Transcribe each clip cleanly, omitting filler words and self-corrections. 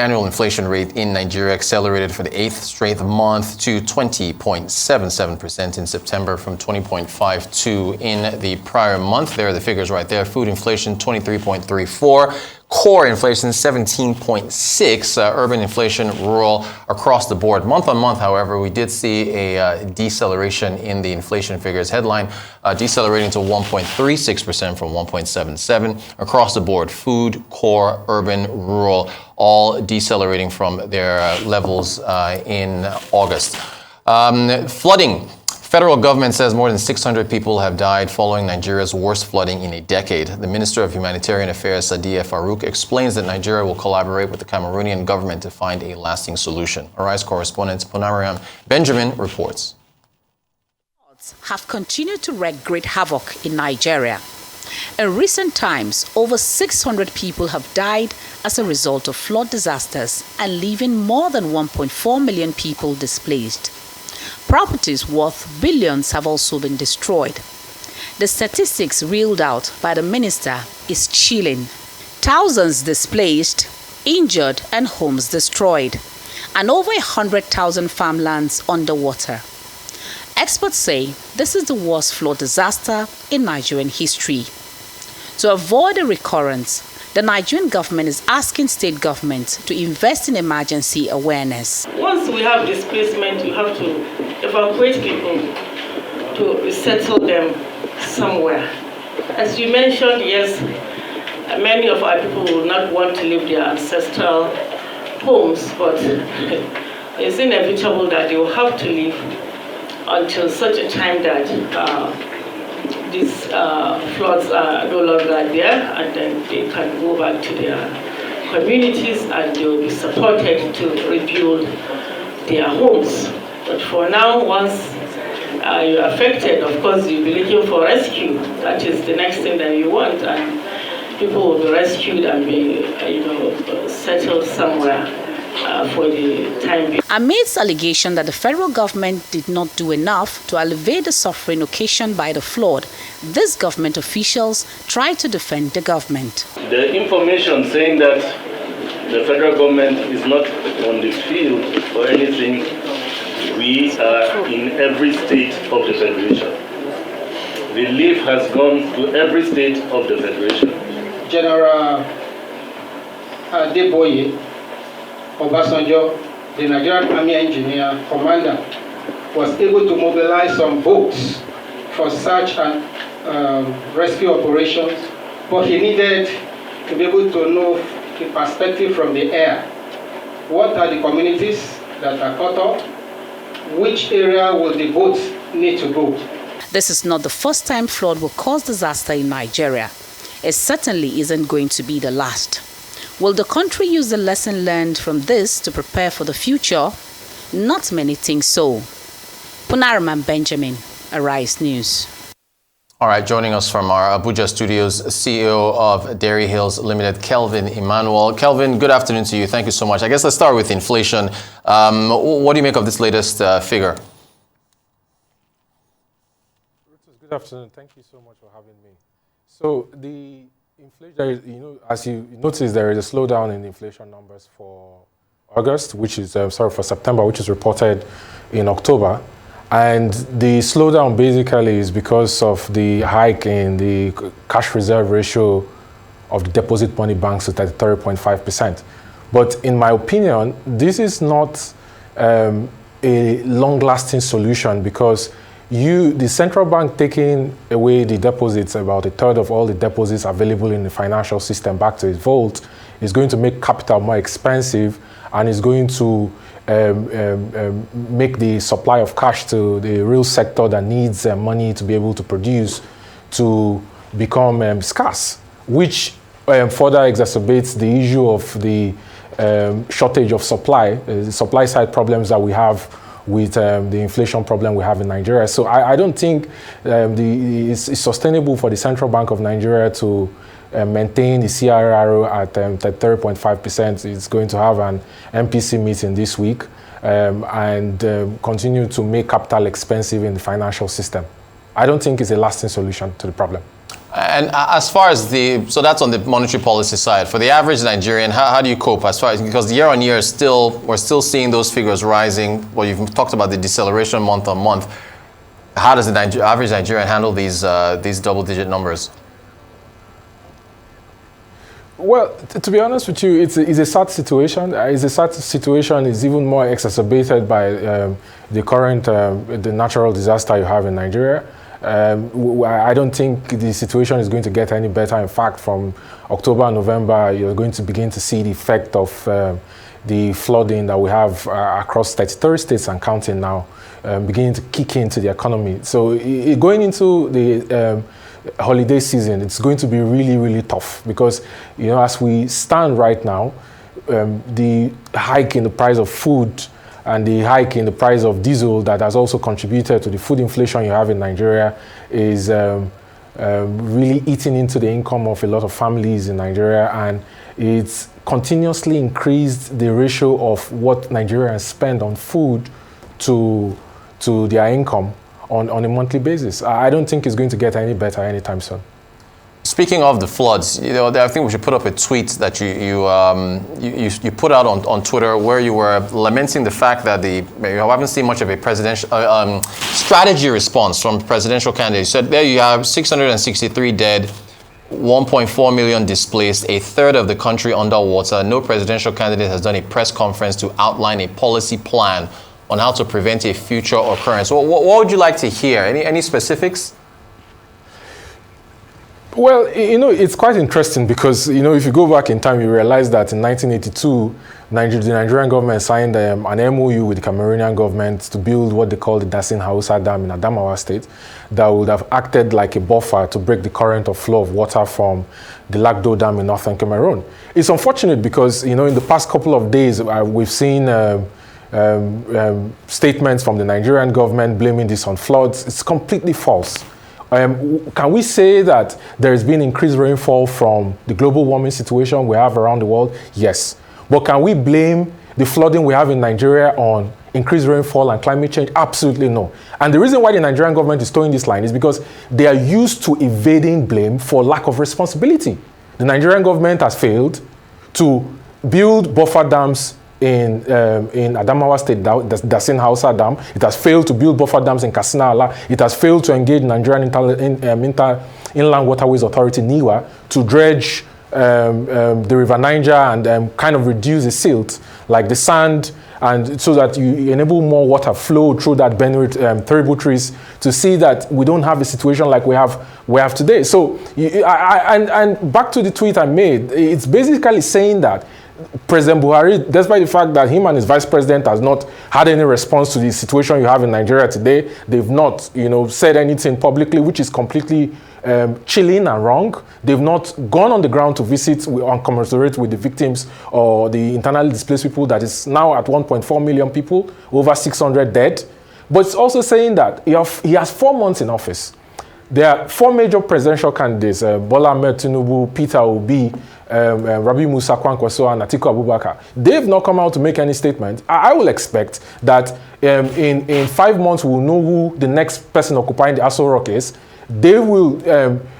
annual inflation rate in Nigeria accelerated for the 8th straight month to 20.77% in September from 20.52% in the prior month. There are the figures right there. Food inflation, 23.34%. Core inflation, 17.6%. Urban inflation, rural, across the board. Month on month, however, we did see a deceleration in the inflation figures. Headline decelerating to 1.36% from 1.77%. Across the board, food, core, urban, rural, all decelerating from their levels in August. Flooding. Federal government says more than 600 people have died following Nigeria's worst flooding in a decade. The Minister of Humanitarian Affairs, Sadiya Farouk, explains that Nigeria will collaborate with the Cameroonian government to find a lasting solution. Arise correspondent Ponariam Benjamin reports. Have continued to wreak great havoc in Nigeria. In recent times, over 600 people have died as a result of flood disasters and leaving more than 1.4 million people displaced. Properties worth billions have also been destroyed. The statistics reeled out by the minister is chilling. Thousands displaced, injured, and homes destroyed, and over 100,000 farmlands underwater. Experts say this is the worst flood disaster in Nigerian history. To avoid a recurrence, the Nigerian government is asking state governments to invest in emergency awareness. Once we have displacement, you have to evacuate people to resettle them somewhere. As you mentioned, yes, many of our people will not want to leave their ancestral homes, but it's inevitable that they will have to leave until such a time that these floods are no longer there, and then they can go back to their communities and they will be supported to rebuild their homes. But for now, once you're affected, of course, you'll be looking for rescue. That is the next thing that you want, and people will be rescued and be, settled somewhere for the time being. Amidst allegation that the federal government did not do enough to alleviate the suffering occasioned by the flood, these government officials tried to defend the government. The information saying that the federal government is not on the field or anything, we are in every state of the federation. The relief has gone to every state of the federation. General Adeboye Obasanjo, the Nigerian Army Engineer Commander, was able to mobilize some boats for search and rescue operations, but he needed to be able to know the perspective from the air. What are the communities that are cut off? Which area will the boats need to go? This is not the first time flood will cause disaster in Nigeria. It certainly isn't going to be the last. Will the country use the lesson learned from this to prepare for the future? Not many think so. Ponariam Benjamin, Arise News. All right, joining us from our Abuja studios, CEO of Dairy Hills Limited, Kelvin Emmanuel. Kelvin, good afternoon to you. Thank you so much. I guess let's start with inflation. What do you make of this latest figure? Good afternoon. Thank you so much for having me. So the inflation, as you notice, there is a slowdown in inflation numbers for August, which is, for September, which is reported in October. And the slowdown basically is because of the hike in the cash reserve ratio of the deposit money banks to 33.5%. But in my opinion, this is not a long-lasting solution, because the central bank taking away the deposits, about a third of all the deposits available in the financial system, back to its vault, is going to make capital more expensive, and is going to make the supply of cash to the real sector that needs money to be able to produce to become scarce, which further exacerbates the issue of the shortage of supply, the supply side problems that we have with the inflation problem we have in Nigeria. So I don't think it's sustainable for the Central Bank of Nigeria to maintain the CRR at 30.5%. It's going to have an MPC meeting this week and continue to make capital expensive in the financial system. I don't think it's a lasting solution to the problem. And as far as so that's on the monetary policy side. For the average Nigerian, how do you cope as far as, because year on year we're still seeing those figures rising. Well, you've talked about the deceleration month on month. How does the average Nigerian handle these double-digit numbers? Well, to be honest with you, it's a sad situation. It's a sad situation. It's even more exacerbated by the current the natural disaster you have in Nigeria. I don't think the situation is going to get any better. In fact, from October, November, you're going to begin to see the effect of the flooding that we have across 33 states and counting now, beginning to kick into the economy. So going into the holiday season, it's going to be really, really tough because, you know, as we stand right now, the hike in the price of food and the hike in the price of diesel that has also contributed to the food inflation you have in Nigeria is really eating into the income of a lot of families in Nigeria, and it's continuously increased the ratio of what Nigerians spend on food to their income on a monthly basis. I don't think it's going to get any better anytime soon. Speaking of the floods, you know, I think we should put up a tweet that you put out on Twitter where you were lamenting the fact that you haven't seen much of a presidential strategy response from presidential candidates. You said there you have 663 dead, 1.4 million displaced, a third of the country underwater. No presidential candidate has done a press conference to outline a policy plan on how to prevent a future occurrence. What would you like to hear? Any specifics? Well, you know, it's quite interesting because, you know, if you go back in time, you realize that in 1982, the Nigerian government signed an MOU with the Cameroonian government to build what they call the Dasin Hausa Dam in Adamawa State that would have acted like a buffer to break the current of flow of water from the Lagdo Dam in northern Cameroon. It's unfortunate because, you know, in the past couple of days, we've seen statements from the Nigerian government blaming this on floods. It's completely false. Can we say that there has been increased rainfall from the global warming situation we have around the world? Yes. But can we blame the flooding we have in Nigeria on increased rainfall and climate change? Absolutely no. And the reason why the Nigerian government is towing this line is because they are used to evading blame for lack of responsibility. The Nigerian government has failed to build buffer dams in Adamawa State, Dasin Hausa Dam. It has failed to build buffer dams in Katsina Ala. It has failed to engage Nigerian Inland Waterways Authority, NIWA, to dredge the River Niger and kind of reduce the silt, like the sand, and so that you enable more water flow through that Benue tributaries to see that we don't have a situation like we have today. So, and back to the tweet I made, it's basically saying that President Buhari, despite the fact that him and his vice president has not had any response to the situation you have in Nigeria today, they've not, you know, said anything publicly, which is completely chilling and wrong. They've not gone on the ground to visit and commiserate with the victims or the internally displaced people that is now at 1.4 million people, over 600 dead. But it's also saying that he has 4 months in office. There are 4 major presidential candidates, Bola Ahmed Tinubu, Peter Obi, Rabi Musa Kwankwaso, and Atiku Abubakar. They've not come out to make any statement. I will expect that in 5 months we'll know who the next person occupying the Aso Rock is. They will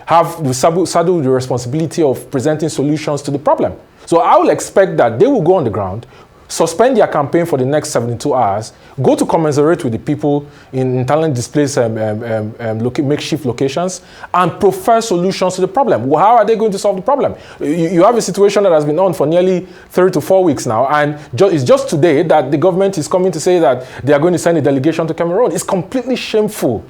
have the saddle the responsibility of presenting solutions to the problem. So I will expect that they will go on the ground, suspend their campaign for the next 72 hours, go to commiserate with the people in internally displaced makeshift locations, and prefer solutions to the problem. Well, how are they going to solve the problem? You have a situation that has been on for nearly 3 to 4 weeks now, and it's just today that the government is coming to say that they are going to send a delegation to Cameroon. It's completely shameful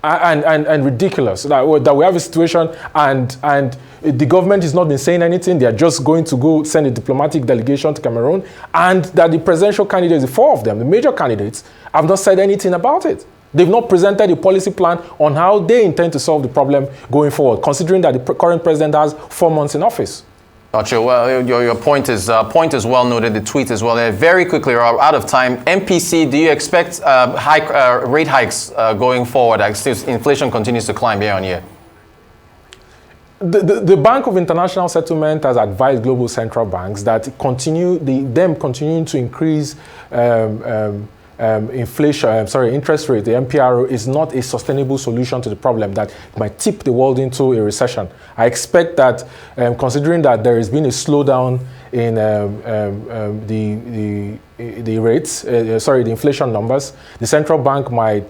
and ridiculous that we have a situation and the government has not been saying anything. They are just going to go send a diplomatic delegation to Cameroon, and that the presidential candidates, the 4 of them, the major candidates, have not said anything about it. They've not presented a policy plan on how they intend to solve the problem going forward, considering that the current president has 4 months in office. Gotcha. Well, your point is well noted. The tweet as well. Very quickly, we're out of time. MPC, do you expect rate hikes going forward as inflation continues to climb year on year? The Bank of International Settlement has advised global central banks that continuing to increase interest rate, the MPRO, is not a sustainable solution to the problem that might tip the world into a recession. I expect that, considering that there has been a slowdown in the rates, the inflation numbers, the central bank might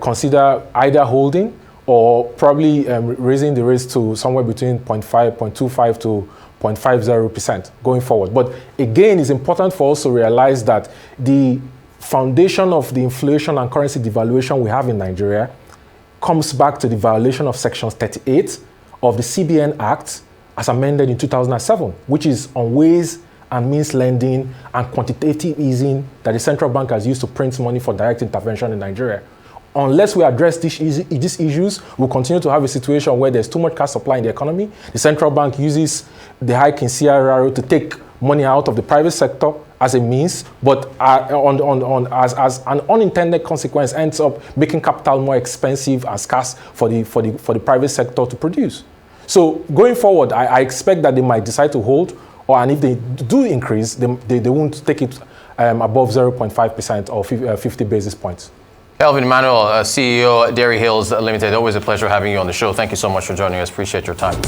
consider either holding or probably raising the rates to somewhere between 0.25 to 0.50% going forward. But again, it's important for us to realize that the foundation of the inflation and currency devaluation we have in Nigeria comes back to the violation of Section 38 of the CBN Act as amended in 2007, which is on ways and means lending and quantitative easing that the central bank has used to print money for direct intervention in Nigeria. Unless we address these issues, we'll continue to have a situation where there's too much cash supply in the economy. The central bank uses the hike in CRR to take money out of the private sector as a means, but as an unintended consequence ends up making capital more expensive and scarce for the private sector to produce. So going forward, I expect that they might decide to hold, and if they do increase, they won't take it above 0.5% or 50 basis points. Kelvin, Emmanuel, CEO, Dairy Hills Limited, always a pleasure having you on the show. Thank you so much for joining us. Appreciate your time.